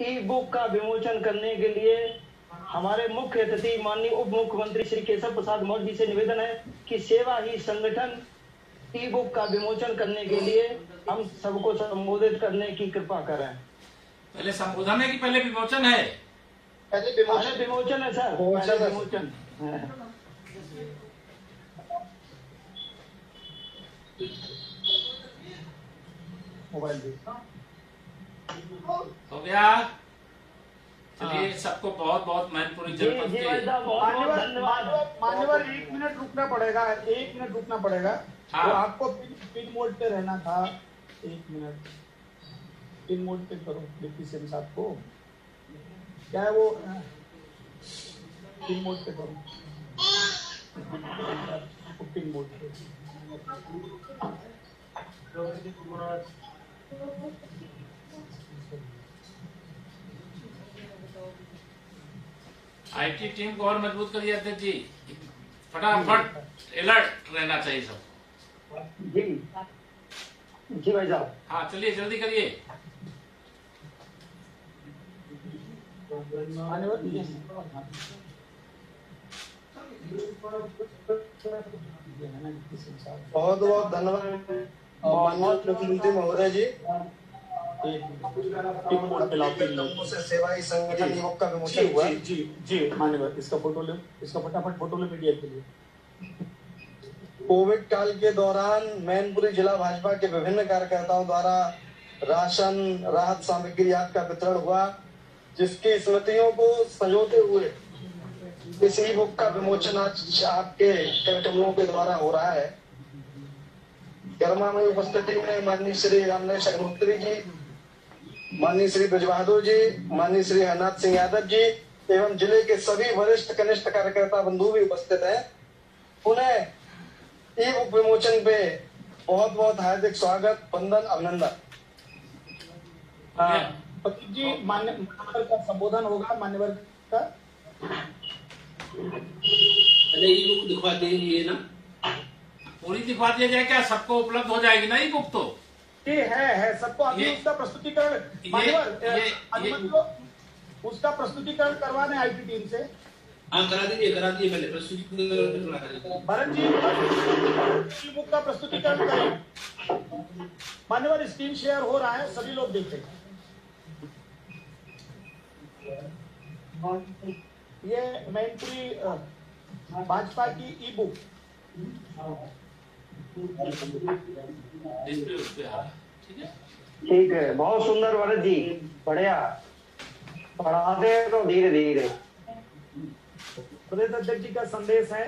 ई book का विमोचन करने के लिए हमारे मुख्य अतिथि माननीय उप मुख्यमंत्री श्री केशव प्रसाद मौर्य जी से निवेदन है कि सेवा ही संगठन ई बुक का विमोचन करने के लिए हम सबको संबोधित करने की कृपा करें। पहले संबोधन है कि पहले विमोचन है? पहले विमोचन है सर, पहले विमोचन मोबाइल हो गया। चलिए, सबको बहुत बहुत मैनपुरी जनपद के मान्यवर 1 मिनट रुकना पड़ेगा, 1 मिनट रुकना पड़ेगा। हाँ। तो आपको पिन मोड पे रहना था। 1 मिनट पिन मोड पे करो डिप्टी सीएम साहब को, क्या है वो पिन मोड पे करो, पिन मोड पे। आईटी टीम को और मजबूत करिए अध्यक्ष जी, फटाफट अलर्ट रहना चाहिए सब। जी जी भाई साहब। हाँ चलिए, जल्दी करिए। बहुत बहुत धन्यवाद माननीय मुख्यमंत्री महोदय जी। सेवाई संगठन योग का विमोचन हुआ। जी जी मान्यवर, इसका फोटो लो, इसका फटाफट फोटो लो मीडिया के लिए। कोविड काल के दौरान मैनपुरी जिला भाजपा के विभिन्न कार्यकर्ताओं द्वारा राशन राहत सामग्री आदि का वितरण हुआ, जिसकी स्मृतियों को संजोते हुए इस ई बुक का विमोचन आज आपके कार्यक्रमों के द्वारा हो रहा है। गर्मामय उपस्थिति में माननीय श्री रामनेश अग्निहोत्री जी, माननीय श्री ब्रज बहादुर जी, माननीय श्री हरनाथ सिंह यादव जी एवं जिले के सभी वरिष्ठ कनिष्ठ कार्यकर्ता बंधु भी उपस्थित हैं। उन्हें ई बुक विमोचन पे बहुत बहुत हार्दिक स्वागत, वंदन, अभिनंदन। पति जी, मान्यवर का संबोधन होगा मान्यवर का। अरे ई बुक दिखवा देंगे ना, पूरी दिखवा दिया जाए क्या? सबको उपलब्ध हो जाएगी ना ई बुक? तो ये है सबको। अभी उसका प्रस्तुतिकरण मान्यवर उसका प्रस्तुतिकरण करवाने आईटी टीम से। हाँ करा दीजिए पहले प्रस्तुतिकरण। भरत जी बुक का प्रस्तुतिकरण करें। मान्यवर स्क्रीन शेयर हो रहा है, सभी लोग देखें। ये मैनपुरी भाजपा की ई बुक ठीक है, बहुत सुंदर भरत जी, बढ़िया पढ़ाते हैं तो धीरे धीरे। प्रदेश अध्यक्ष जी का संदेश है।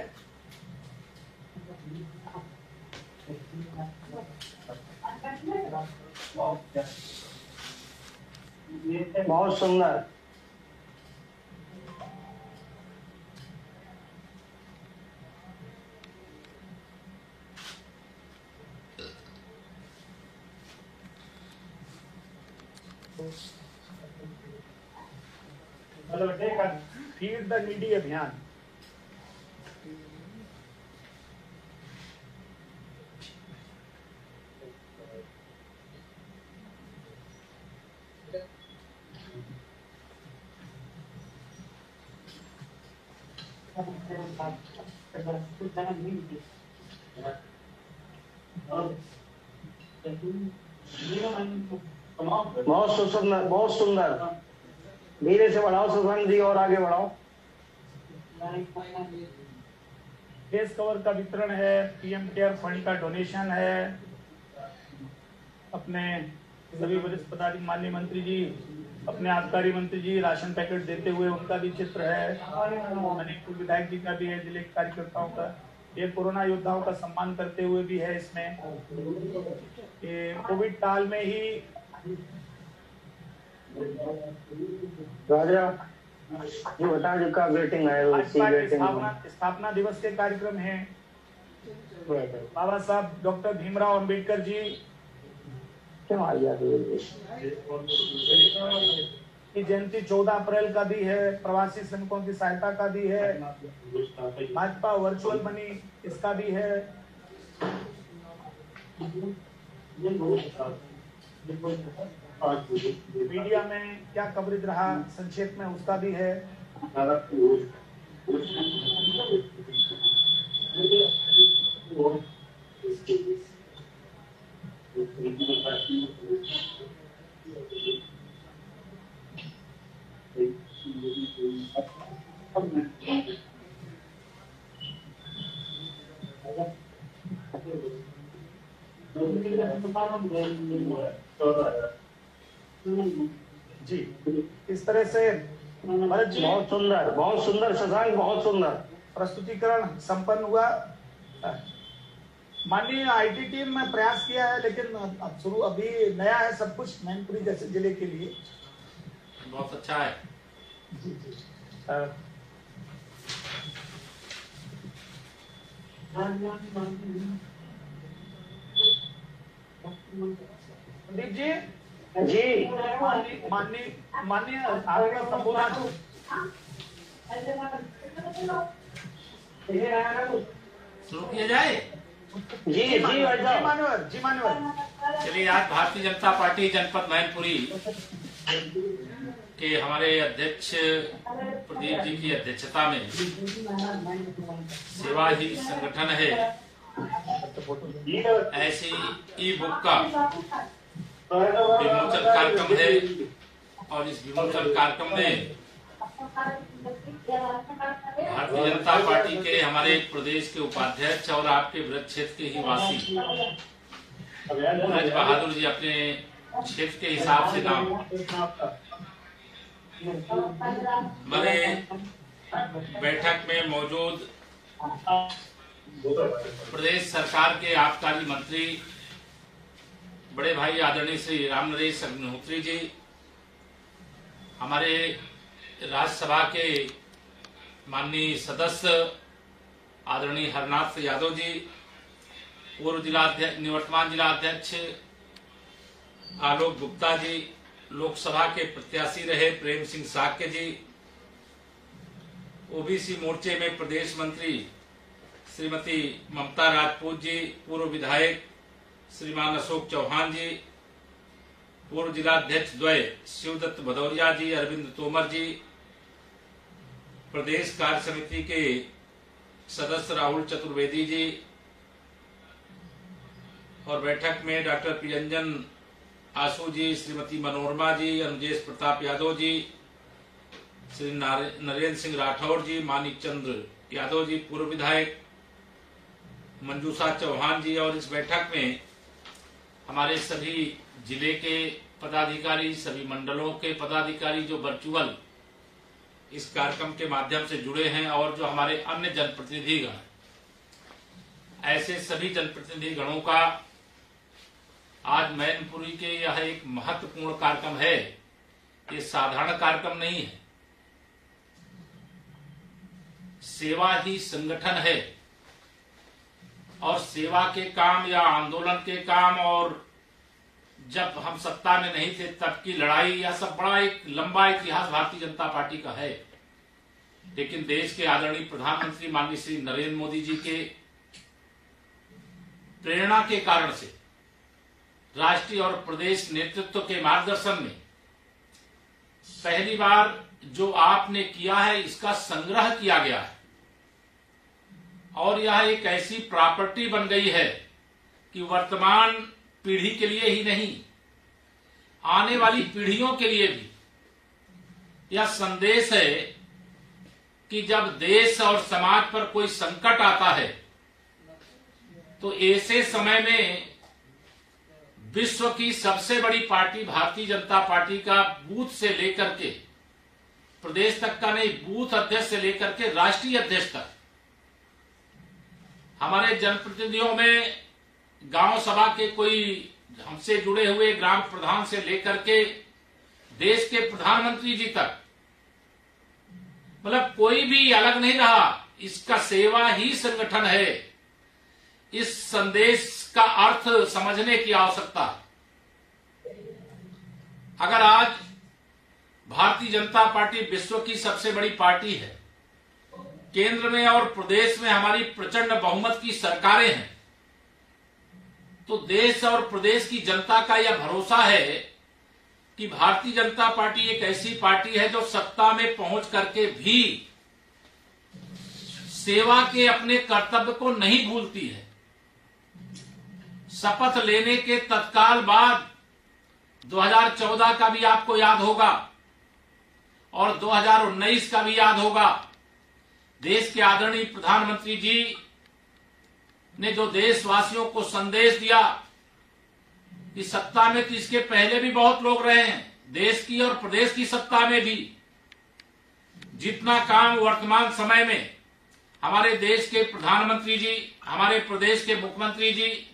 बहुत सुंदर। फीड द नीडी अभियान। बहुत सुंदर, बहुत सुंदर। धीरे से बढ़ाओ सुशांत जी, और आगे बढ़ाओ। फेस कवर का वितरण है, पीएम केयर फंड का डोनेशन है। अपने सभी वरिष्ठ पदाधिकारी, माननीय मंत्री जी, अपने आबकारी मंत्री जी राशन पैकेट देते हुए उनका भी चित्र है। मणिपुर विधायक जी का भी है, जिले के कार्यकर्ताओं का। ये कोरोना योद्धाओं का सम्मान करते हुए भी है इसमें। ये कोविड काल में ही राजा जी बता, जो का वेटिंग है स्थापना दिवस के कार्यक्रम है। बाबा साहब डॉक्टर भीमराव अंबेडकर जी क्यों आ की जयंती 14 अप्रैल का भी है। प्रवासी श्रमिकों की सहायता का भी है। भाजपा वर्चुअल मनी इसका भी है। मीडिया में क्या कवरेज रहा संक्षेप में उसका भी है। जी, इस तरह से भरत जी बहुत सुंदर शशांक, बहुत सुंदर प्रस्तुतिकरण संपन्न हुआ। माननीय आईटी टीम में प्रयास किया है, लेकिन अब शुरू अभी नया है सब कुछ मैनपुरी जैसे जिले के लिए। बहुत अच्छा है। संदीप जी जी, माननीय आपका संबोधन। शुरू किया जाए। जी भाई साहब। जी मान्यवर। चलिए, आज भारतीय जनता पार्टी जनपद मैनपुरी के हमारे अध्यक्ष प्रदीप जी की अध्यक्षता में सेवा ही संगठन है ऐसी ई बुक का विमोचन कार्यक्रम है। और इस विमोचन कार्यक्रम में भारतीय जनता पार्टी के हमारे प्रदेश के उपाध्यक्ष और आपके ब्रज क्षेत्र के ही वासी ब्रज बहादुर जी अपने क्षेत्र के हिसाब से नाम हमारे बैठक में मौजूद प्रदेश सरकार के आबकारी मंत्री बड़े भाई आदरणीय श्री राम नरेश अग्निहोत्री जी, हमारे राज्यसभा के माननीय सदस्य आदरणीय हरनाथ यादव जी, पूर्व निवर्तमान जिला अध्यक्ष आलोक गुप्ता जी, लोकसभा के प्रत्याशी रहे प्रेम सिंह साक्य जी, ओबीसी मोर्चे में प्रदेश मंत्री श्रीमती ममता राजपूत जी, पूर्व विधायक श्रीमान अशोक चौहान जी, पूर्व जिला अध्यक्ष द्वय शिवदत्त भदौरिया जी, अरविंद तोमर जी, प्रदेश कार्य समिति के सदस्य राहुल चतुर्वेदी जी, और बैठक में डॉक्टर प्रियंजन आशु जी, श्रीमती मनोरमा जी, अनुजेश प्रताप यादव जी, श्री नरेंद्र सिंह राठौर जी, मानिक चंद्र यादव जी, पूर्व विधायक, मंजूषा चौहान जी। और इस बैठक में हमारे सभी जिले के पदाधिकारी, सभी मंडलों के पदाधिकारी जो वर्चुअल इस कार्यक्रम के माध्यम से जुड़े हैं, और जो हमारे अन्य जनप्रतिनिधिगण, ऐसे सभी जनप्रतिनिधि गणों का आज मैनपुरी के यह एक महत्वपूर्ण कार्यक्रम है। ये साधारण कार्यक्रम नहीं है, सेवा ही संगठन है। और सेवा के काम या आंदोलन के काम, और जब हम सत्ता में नहीं थे तब की लड़ाई, यह सब बड़ा एक लंबा इतिहास भारतीय जनता पार्टी का है। लेकिन देश के आदरणीय प्रधानमंत्री माननीय श्री नरेंद्र मोदी जी के प्रेरणा के कारण से, राष्ट्रीय और प्रदेश नेतृत्व के मार्गदर्शन में पहली बार जो आपने किया है इसका संग्रह किया गया है। और यह एक ऐसी प्रॉपर्टी बन गई है कि वर्तमान पीढ़ी के लिए ही नहीं, आने वाली पीढ़ियों के लिए भी यह संदेश है कि जब देश और समाज पर कोई संकट आता है तो ऐसे समय में विश्व की सबसे बड़ी पार्टी भारतीय जनता पार्टी का बूथ से लेकर के प्रदेश तक का नहीं, बूथ अध्यक्ष से लेकर के राष्ट्रीय अध्यक्ष तक, हमारे जनप्रतिनिधियों में गांव सभा के कोई हमसे जुड़े हुए ग्राम प्रधान से लेकर के देश के प्रधानमंत्री जी तक, मतलब कोई भी अलग नहीं रहा। इसका सेवा ही संगठन है। इस संदेश का अर्थ समझने की आवश्यकता है। अगर आज भारतीय जनता पार्टी विश्व की सबसे बड़ी पार्टी है, केंद्र में और प्रदेश में हमारी प्रचंड बहुमत की सरकारें हैं, तो देश और प्रदेश की जनता का यह भरोसा है कि भारतीय जनता पार्टी एक ऐसी पार्टी है जो सत्ता में पहुंच करके भी सेवा के अपने कर्तव्य को नहीं भूलती है। शपथ लेने के तत्काल बाद 2014 का भी आपको याद होगा और 2019 का भी याद होगा। देश के आदरणीय प्रधानमंत्री जी ने जो देशवासियों को संदेश दिया कि सत्ता में तो इसके पहले भी बहुत लोग रहे हैं, देश की और प्रदेश की सत्ता में भी जितना काम वर्तमान समय में हमारे देश के प्रधानमंत्री जी, हमारे प्रदेश के मुख्यमंत्री जी,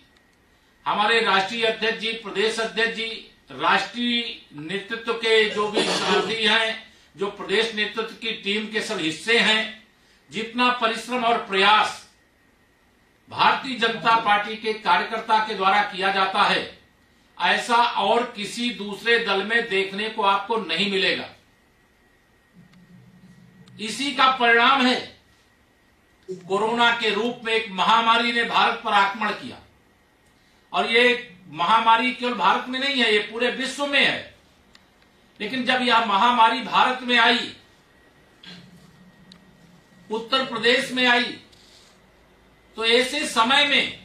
हमारे राष्ट्रीय अध्यक्ष जी, प्रदेश अध्यक्ष जी, राष्ट्रीय नेतृत्व के जो भी साथी हैं, जो प्रदेश नेतृत्व की टीम के सब हिस्से हैं, जितना परिश्रम और प्रयास भारतीय जनता पार्टी के कार्यकर्ता के द्वारा किया जाता है, ऐसा और किसी दूसरे दल में देखने को आपको नहीं मिलेगा। इसी का परिणाम है कोरोना के रूप में एक महामारी ने भारत पर आक्रमण किया। और ये महामारी केवल भारत में नहीं है, ये पूरे विश्व में है। लेकिन जब यह महामारी भारत में आई, उत्तर प्रदेश में आई, तो ऐसे समय में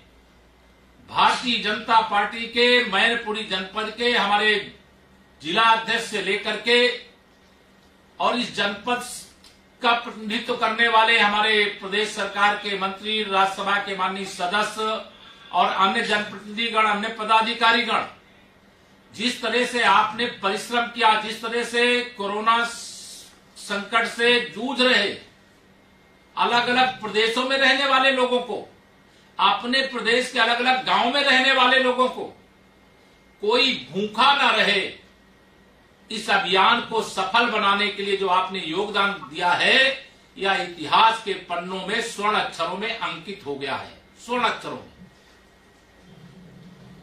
भारतीय जनता पार्टी के मैनपुरी जनपद के हमारे जिला अध्यक्ष से लेकर के और इस जनपद का प्रतिनिधित्व करने वाले हमारे प्रदेश सरकार के मंत्री, राज्यसभा के माननीय सदस्य और अन्य जनप्रतिनिधिगण, अन्य पदाधिकारीगण, जिस तरह से आपने परिश्रम किया, जिस तरह से कोरोना संकट से जूझ रहे अलग अलग प्रदेशों में रहने वाले लोगों को, अपने प्रदेश के अलग अलग गांवों में रहने वाले लोगों को कोई भूखा न रहे, इस अभियान को सफल बनाने के लिए जो आपने योगदान दिया है, यह इतिहास के पन्नों में स्वर्ण अक्षरों में अंकित हो गया है, स्वर्ण अक्षरों में।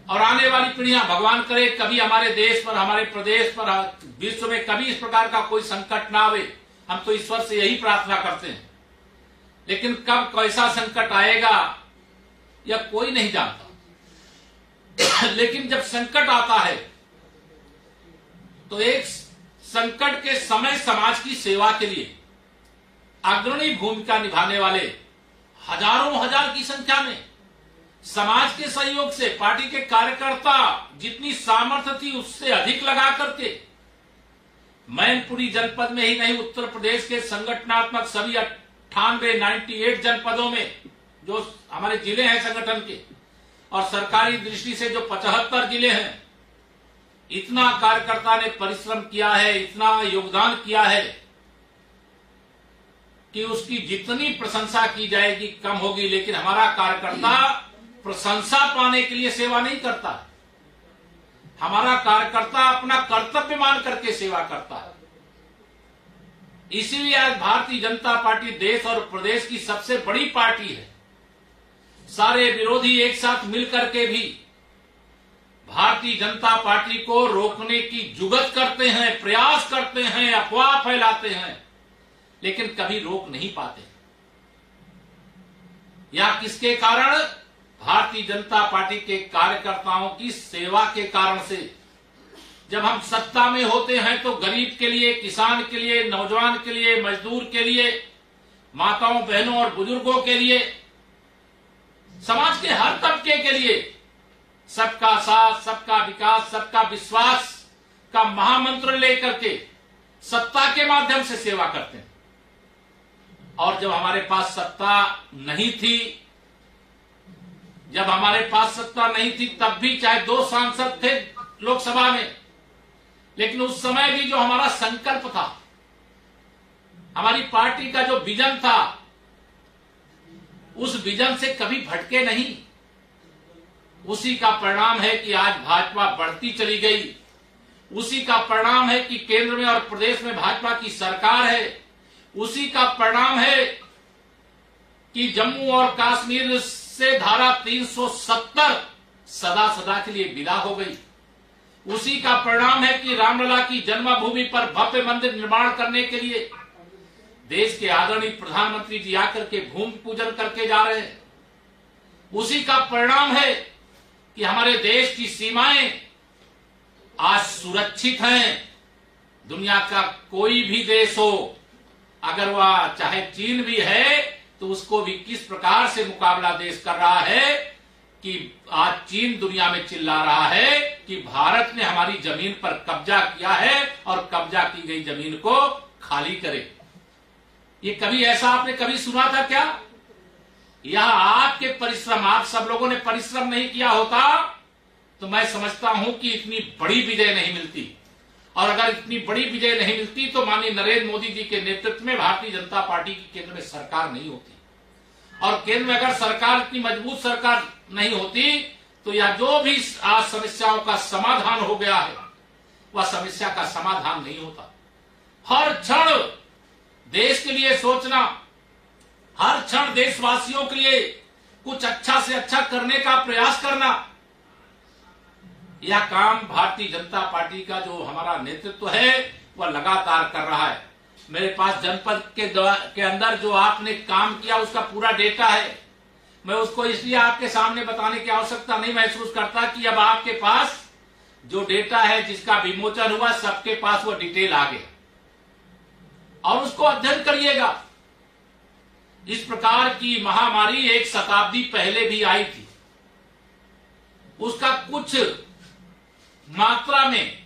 और आने वाली पीढ़ियां, भगवान करे कभी हमारे देश पर, हमारे प्रदेश पर, विश्व में कभी इस प्रकार का कोई संकट ना आवे, हम तो ईश्वर से यही प्रार्थना करते हैं। लेकिन कब कैसा संकट आएगा यह कोई नहीं जानता। लेकिन जब संकट आता है तो एक संकट के समय समाज की सेवा के लिए अग्रणी भूमिका निभाने वाले हजारों हजार की संख्या में समाज के सहयोग से पार्टी के कार्यकर्ता जितनी सामर्थ्य थी उससे अधिक लगा करके मैनपुरी जनपद में ही नहीं, उत्तर प्रदेश के संगठनात्मक सभी 98 जनपदों में जो हमारे जिले हैं संगठन के, और सरकारी दृष्टि से जो 75 जिले हैं, इतना कार्यकर्ता ने परिश्रम किया है, इतना योगदान किया है कि उसकी जितनी प्रशंसा की जाएगी कम होगी। लेकिन हमारा कार्यकर्ता प्रशंसा पाने के लिए सेवा नहीं करता, हमारा कार्यकर्ता अपना कर्तव्य मान करके सेवा करता है। इसीलिए आज भारतीय जनता पार्टी देश और प्रदेश की सबसे बड़ी पार्टी है। सारे विरोधी एक साथ मिलकर के भी भारतीय जनता पार्टी को रोकने की जुगत करते हैं, प्रयास करते हैं, अफवाह फैलाते हैं, लेकिन कभी रोक नहीं पाते। या किसके कारण? भारतीय जनता पार्टी के कार्यकर्ताओं की सेवा के कारण से। जब हम सत्ता में होते हैं तो गरीब के लिए, किसान के लिए, नौजवान के लिए, मजदूर के लिए, माताओं बहनों और बुजुर्गों के लिए, समाज के हर तबके के लिए सबका साथ, सबका विकास, सबका विश्वास का महामंत्र लेकर के सत्ता के माध्यम से सेवा करते हैं। और जब हमारे पास सत्ता नहीं थी, जब हमारे पास सत्ता नहीं थी, तब भी चाहे 2 सांसद थे लोकसभा में, लेकिन उस समय भी जो हमारा संकल्प था, हमारी पार्टी का जो विजन था, उस विजन से कभी भटके नहीं। उसी का परिणाम है कि आज भाजपा बढ़ती चली गई। उसी का परिणाम है कि केंद्र में और प्रदेश में भाजपा की सरकार है। उसी का परिणाम है कि जम्मू और कश्मीर से धारा 370 सदा सदा के लिए विदा हो गई। उसी का परिणाम है कि रामलला की जन्मभूमि पर भव्य मंदिर निर्माण करने के लिए देश के आदरणीय प्रधानमंत्री जी आकर के भूमि पूजन करके जा रहे हैं। उसी का परिणाम है कि हमारे देश की सीमाएं आज सुरक्षित हैं। दुनिया का कोई भी देश हो, अगर वह चाहे चीन भी है, तो उसको भी किस प्रकार से मुकाबला देश कर रहा है कि आज चीन दुनिया में चिल्ला रहा है कि भारत ने हमारी जमीन पर कब्जा किया है और कब्जा की गई जमीन को खाली करे। ये कभी ऐसा आपने कभी सुना था क्या? यह आपके परिश्रम, आप सब लोगों ने परिश्रम नहीं किया होता तो मैं समझता हूं कि इतनी बड़ी विजय नहीं मिलती। और अगर इतनी बड़ी विजय नहीं मिलती तो माननीय नरेंद्र मोदी जी के नेतृत्व में भारतीय जनता पार्टी की केंद्र में सरकार नहीं होती। और केंद्र में अगर सरकार इतनी मजबूत सरकार नहीं होती तो यह जो भी आज समस्याओं का समाधान हो गया है, वह समस्या का समाधान नहीं होता। हर क्षण देश के लिए सोचना, हर क्षण देशवासियों के लिए कुछ अच्छा से अच्छा करने का प्रयास करना, यह काम भारतीय जनता पार्टी का जो हमारा नेतृत्व है वह लगातार कर रहा है। मेरे पास जनपद के अंदर जो आपने काम किया उसका पूरा डेटा है। मैं उसको इसलिए आपके सामने बताने की आवश्यकता नहीं महसूस करता कि अब आपके पास जो डेटा है जिसका विमोचन हुआ, सबके पास वो डिटेल आ गया और उसको अध्ययन करिएगा। इस प्रकार की महामारी एक शताब्दी पहले भी आई थी, उसका कुछ मात्रा में,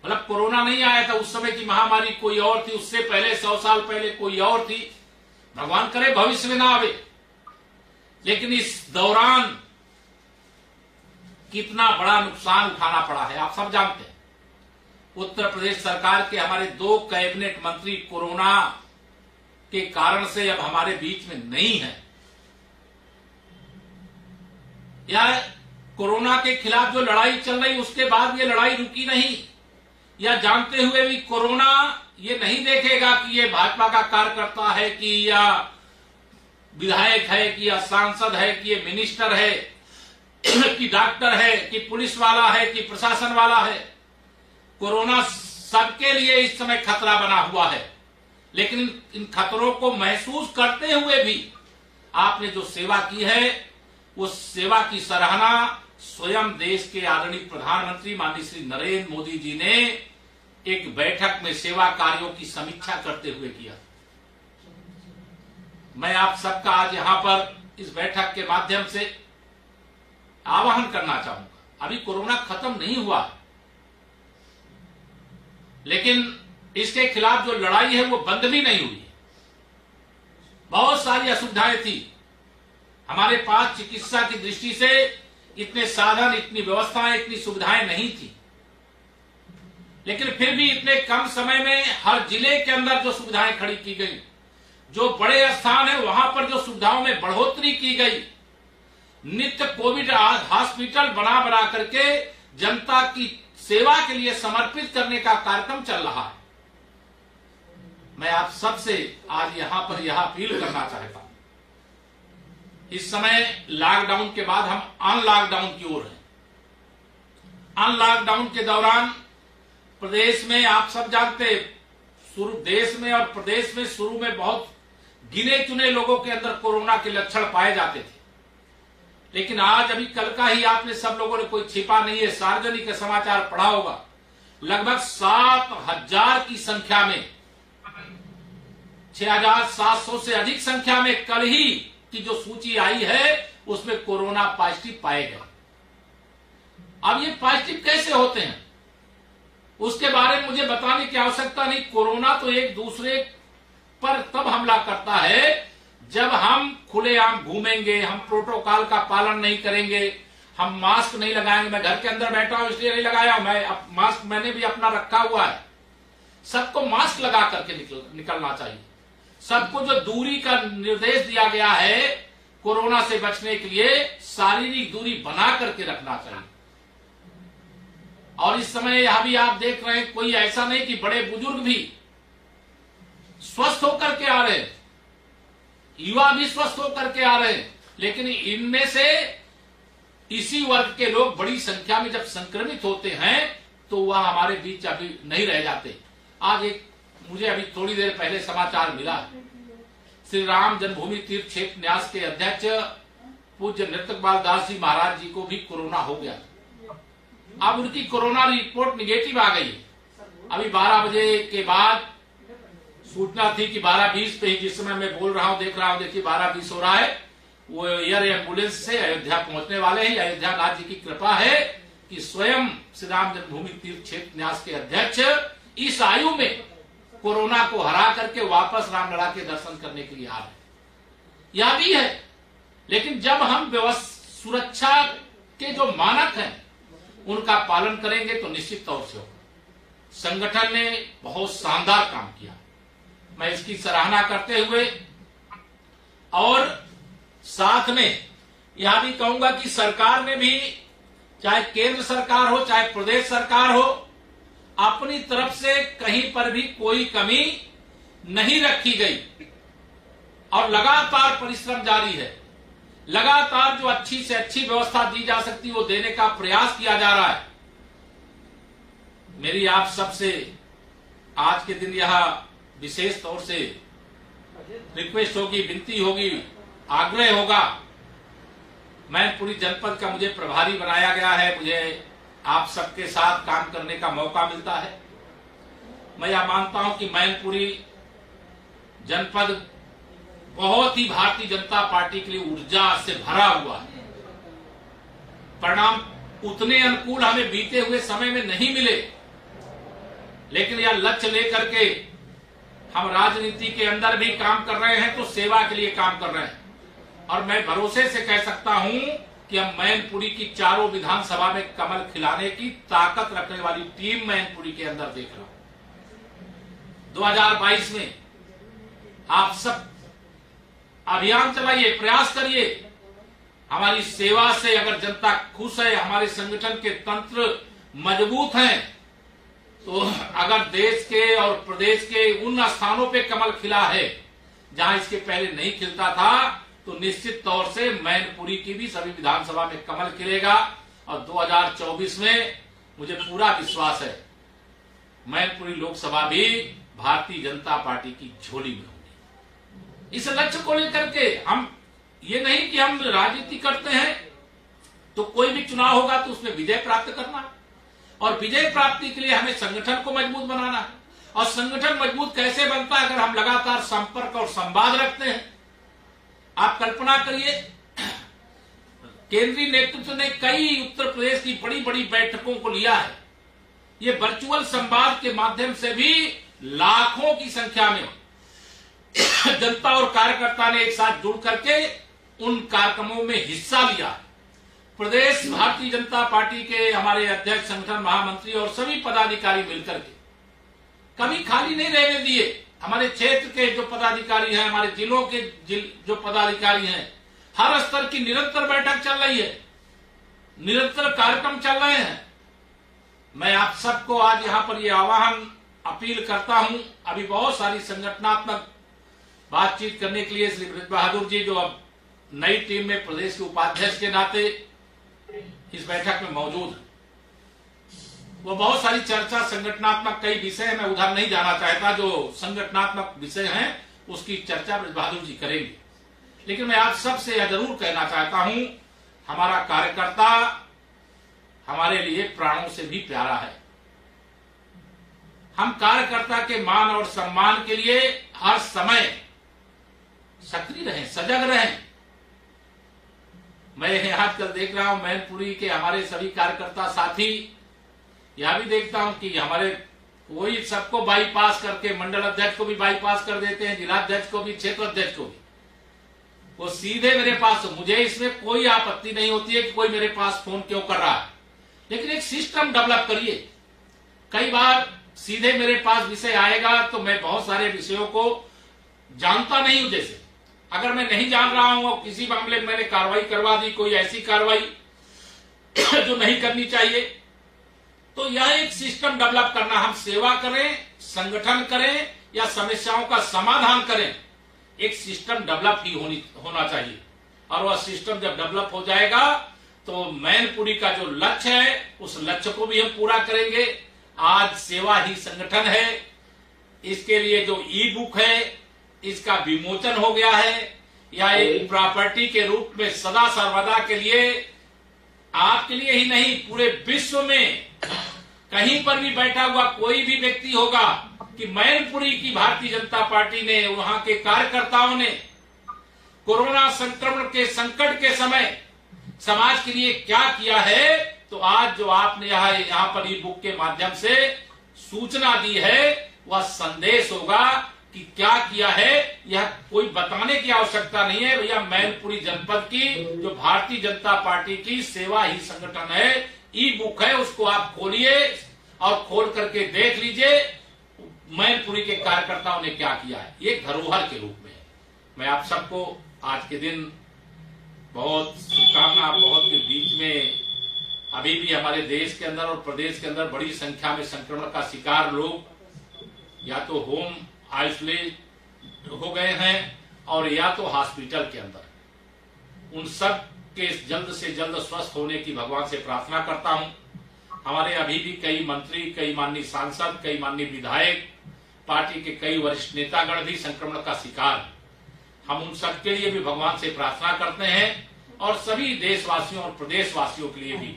मतलब कोरोना नहीं आया था उस समय की महामारी कोई और थी, उससे पहले 100 साल पहले कोई और थी, भगवान करे भविष्य में ना आवे। लेकिन इस दौरान कितना बड़ा नुकसान उठाना पड़ा है आप सब जानते हैं। उत्तर प्रदेश सरकार के हमारे 2 कैबिनेट मंत्री कोरोना के कारण से अब हमारे बीच में नहीं है। यह कोरोना के खिलाफ जो लड़ाई चल रही उसके बाद ये लड़ाई रुकी नहीं। यह जानते हुए भी कोरोना ये नहीं देखेगा कि ये भाजपा का कार्यकर्ता है कि या विधायक है कि या सांसद है कि ये मिनिस्टर है कि डॉक्टर है कि पुलिस वाला है कि प्रशासन वाला है। कोरोना सबके लिए इस समय खतरा बना हुआ है, लेकिन इन खतरों को महसूस करते हुए भी आपने जो सेवा की है उस सेवा की सराहना स्वयं देश के आदरणीय प्रधानमंत्री माननीय श्री नरेंद्र मोदी जी ने एक बैठक में सेवा कार्यों की समीक्षा करते हुए किया। मैं आप सबका आज यहां पर इस बैठक के माध्यम से आह्वान करना चाहूंगा। अभी कोरोना खत्म नहीं हुआ है, लेकिन इसके खिलाफ जो लड़ाई है वो बंद भी नहीं हुई है। बहुत सारी असुविधाएं थी, हमारे पास चिकित्सा की दृष्टि से इतने साधन, इतनी व्यवस्थाएं, इतनी सुविधाएं नहीं थी, लेकिन फिर भी इतने कम समय में हर जिले के अंदर जो सुविधाएं खड़ी की गई, जो बड़े स्थान है वहां पर जो सुविधाओं में बढ़ोतरी की गई, नित्य कोविड हॉस्पिटल बना करके जनता की सेवा के लिए समर्पित करने का कार्यक्रम चल रहा है। मैं आप सबसे आज यहां पर यह अपील करना चाहता हूं। इस समय लॉकडाउन के बाद हम अनलॉकडाउन की ओर हैं। अनलॉकडाउन के दौरान प्रदेश में आप सब जानते, देश में और प्रदेश में शुरू में बहुत गिने चुने लोगों के अंदर कोरोना के लक्षण पाए जाते थे, लेकिन आज अभी कल का ही आपने सब लोगों ने, कोई छिपा नहीं है, सार्वजनिक समाचार पढ़ा होगा, लगभग 7,000 की संख्या में, 6,700 से अधिक संख्या में कल ही की जो सूची आई है उसमें कोरोना पॉजिटिव पाए गए। अब ये पॉजिटिव कैसे होते हैं उसके बारे में मुझे बताने की आवश्यकता नहीं। कोरोना तो एक दूसरे पर तब हमला करता है जब हम खुलेआम घूमेंगे, हम प्रोटोकॉल का पालन नहीं करेंगे, हम मास्क नहीं लगाएंगे। मैं घर के अंदर बैठा हूं इसलिए नहीं लगाया, मैं मास्क मैंने भी अपना रखा हुआ है। सबको मास्क लगा करके निकलना चाहिए। सबको जो दूरी का निर्देश दिया गया है कोरोना से बचने के लिए, शारीरिक दूरी बना करके रखना चाहिए। और इस समय यह भी आप देख रहे हैं, कोई ऐसा नहीं कि बड़े बुजुर्ग भी स्वस्थ होकर के आ रहे हैं, युवा भी स्वस्थ होकर के आ रहे हैं, लेकिन इनमें से इसी वर्ग के लोग बड़ी संख्या में जब संक्रमित होते हैं तो वह हमारे बीच अभी नहीं रह जाते। आज एक मुझे अभी थोड़ी देर पहले समाचार मिला, श्री राम जन्मभूमि तीर्थ क्षेत्र न्यास के अध्यक्ष पूज्य नृत्यपाल दास जी महाराज जी को भी कोरोना हो गया। अब उनकी कोरोना रिपोर्ट निगेटिव आ गई। अभी 12 बजे के बाद सूचना थी कि 12:20 पे ही, जिस समय मैं बोल रहा हूं देख रहा हूं, देखिए 12:20 हो रहा है, वो एयर एम्बुलेंस से अयोध्या पहुंचने वाले हैं। अयोध्या राज्य की कृपा है कि स्वयं श्री राम जन्मभूमि तीर्थ क्षेत्र न्यास के अध्यक्ष इस आयु में कोरोना को हरा करके वापस रामलला के दर्शन करने के लिए आ रहे हैं। यह भी है, लेकिन जब हम सुरक्षा के जो मानक हैं उनका पालन करेंगे तो निश्चित तौर से होगा। संगठन ने बहुत शानदार काम किया, मैं इसकी सराहना करते हुए और साथ में यह भी कहूंगा कि सरकार ने भी, चाहे केंद्र सरकार हो चाहे प्रदेश सरकार हो, अपनी तरफ से कहीं पर भी कोई कमी नहीं रखी गई और लगातार परिश्रम जारी है। लगातार जो अच्छी से अच्छी व्यवस्था दी जा सकती है वो देने का प्रयास किया जा रहा है। मेरी आप सबसे आज के दिन यह विशेष तौर से रिक्वेस्ट होगी, विनती होगी, आग्रह होगा। मैनपुरी जनपद का मुझे प्रभारी बनाया गया है, मुझे आप सबके साथ काम करने का मौका मिलता है। मैं यह मानता हूं कि मैनपुरी जनपद बहुत ही भारतीय जनता पार्टी के लिए ऊर्जा से भरा हुआ है। परिणाम उतने अनुकूल हमें बीते हुए समय में नहीं मिले, लेकिन यह लक्ष्य लेकर के हम राजनीति के अंदर भी काम कर रहे हैं तो सेवा के लिए काम कर रहे हैं। और मैं भरोसे से कह सकता हूं कि हम मैनपुरी की चारों विधानसभा में कमल खिलाने की ताकत रखने वाली टीम मैनपुरी के अंदर देख रहा हूं। 2022 में आप सब अभियान चलाइए, प्रयास करिए। हमारी सेवा से अगर जनता खुश है, हमारे संगठन के तंत्र मजबूत हैं, तो अगर देश के और प्रदेश के उन स्थानों पे कमल खिला है जहां इसके पहले नहीं खिलता था, तो निश्चित तौर से मैनपुरी की भी सभी विधानसभा में कमल खिलेगा। और 2024 में मुझे पूरा विश्वास है मैनपुरी लोकसभा भी भारतीय जनता पार्टी की झोली में होगी। इस लक्ष्य को लेकर के हम ये नहीं कि हम राजनीति करते हैं तो कोई भी चुनाव होगा तो उसमें विजय प्राप्त करना, और विजय प्राप्ति के लिए हमें संगठन को मजबूत बनाना है। और संगठन मजबूत कैसे बनता है? अगर हम लगातार संपर्क और संवाद रखते हैं। आप कल्पना करिए, केंद्रीय नेतृत्व ने कई उत्तर प्रदेश की बड़ी बड़ी बैठकों को लिया है। ये वर्चुअल संवाद के माध्यम से भी लाखों की संख्या में जनता और कार्यकर्ता ने एक साथ जुड़ करके उन कार्यक्रमों में हिस्सा लिया। प्रदेश भारतीय जनता पार्टी के हमारे अध्यक्ष, संगठन महामंत्री और सभी पदाधिकारी मिलकर के कभी खाली नहीं रहने दिए। हमारे क्षेत्र के जो पदाधिकारी हैं, हमारे जिलों के जो पदाधिकारी हैं, हर स्तर की निरंतर बैठक चल रही है, निरंतर कार्यक्रम चल रहे हैं। मैं आप सबको आज यहाँ पर ये आह्वान अपील करता हूं। अभी बहुत सारी संगठनात्मक बातचीत करने के लिए श्री ब्रज बहादुर जी, जो अब नई टीम में प्रदेश के उपाध्यक्ष के नाते इस बैठक में मौजूद है, वो बहुत सारी चर्चा संगठनात्मक कई विषय है, मैं उधर नहीं जाना चाहता। जो संगठनात्मक विषय हैं उसकी चर्चा ब्रज बहादुर जी करेंगे। लेकिन मैं आप सबसे यह जरूर कहना चाहता हूं, हमारा कार्यकर्ता हमारे लिए प्राणों से भी प्यारा है। हम कार्यकर्ता के मान और सम्मान के लिए हर समय सक्रिय रहें, सजग रहें। मैं आजकल देख रहा हूं मैनपुरी के हमारे सभी कार्यकर्ता साथी, यह भी देखता हूं कि हमारे कोई सबको बाईपास करके, मंडल अध्यक्ष को भी बाईपास कर देते हैं, जिलाध्यक्ष को भी, क्षेत्र अध्यक्ष को भी, वो सीधे मेरे पास। मुझे इसमें कोई आपत्ति नहीं होती है कि कोई मेरे पास फोन क्यों कर रहा है, लेकिन एक सिस्टम डेवलप करिए। कई बार सीधे मेरे पास विषय आएगा तो मैं बहुत सारे विषयों को जानता नहीं हूं। जैसे अगर मैं नहीं जान रहा हूं और किसी मामले में मैंने कार्रवाई करवा दी, कोई ऐसी कार्रवाई जो नहीं करनी चाहिए, तो यह एक सिस्टम डेवलप करना। हम सेवा करें, संगठन करें या समस्याओं का समाधान करें, एक सिस्टम डेवलप ही होना चाहिए। और वह सिस्टम जब डेवलप हो जाएगा तो मैनपुरी का जो लक्ष्य है उस लक्ष्य को भी हम पूरा करेंगे। आज सेवा ही संगठन है, इसके लिए जो ई बुक है इसका विमोचन हो गया है, या एक प्रॉपर्टी के रूप में सदा सर्वदा के लिए आपके लिए ही नहीं, पूरे विश्व में कहीं पर भी बैठा हुआ कोई भी व्यक्ति होगा कि मैनपुरी की भारतीय जनता पार्टी ने, वहां के कार्यकर्ताओं ने कोरोना संक्रमण के संकट के समय समाज के लिए क्या किया है, तो आज जो आपने यहाँ पर ई बुक के माध्यम से सूचना दी है, वह संदेश होगा कि क्या किया है। यह कोई बताने की आवश्यकता नहीं है भैया, मैनपुरी जनपद की जो भारतीय जनता पार्टी की सेवा ही संगठन है, ई बुक है, उसको आप खोलिए और खोल करके देख लीजिए मैनपुरी के कार्यकर्ताओं ने क्या किया है। ये धरोहर के रूप में मैं आप सबको आज के दिन बहुत शुभकामना। बहुत के बीच में अभी भी हमारे देश के अंदर और प्रदेश के अंदर बड़ी संख्या में संक्रमण का शिकार लोग या तो होम आइसोलेट हो गए हैं और या तो हॉस्पिटल के अंदर। उन सब के जल्द से जल्द स्वस्थ होने की भगवान से प्रार्थना करता हूं। हमारे अभी भी कई मंत्री, कई माननीय सांसद, कई माननीय विधायक, पार्टी के कई वरिष्ठ नेतागण भी संक्रमण का शिकार। हम उन सब के लिए भी भगवान से प्रार्थना करते हैं और सभी देशवासियों और प्रदेशवासियों के लिए भी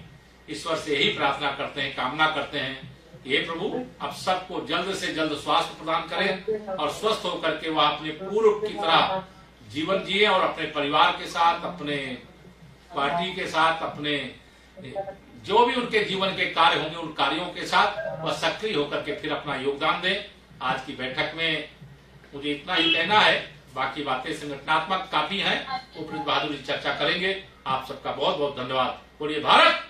ईश्वर से यही प्रार्थना करते हैं, कामना करते हैं, हे प्रभु अब सबको जल्द से जल्द स्वास्थ्य प्रदान करें और स्वस्थ होकर के वह अपने पूर्व की तरह जीवन जिए और अपने परिवार के साथ, अपने पार्टी के साथ, अपने जो भी उनके जीवन के कार्य होंगे उन कार्यों के साथ वह सक्रिय होकर के फिर अपना योगदान दें। आज की बैठक में मुझे इतना ही कहना है, बाकी बातें संगठनात्मक काफी हैं, वो ब्रज बहादुर जी चर्चा करेंगे। आप सबका बहुत बहुत धन्यवाद। बोलिए भारत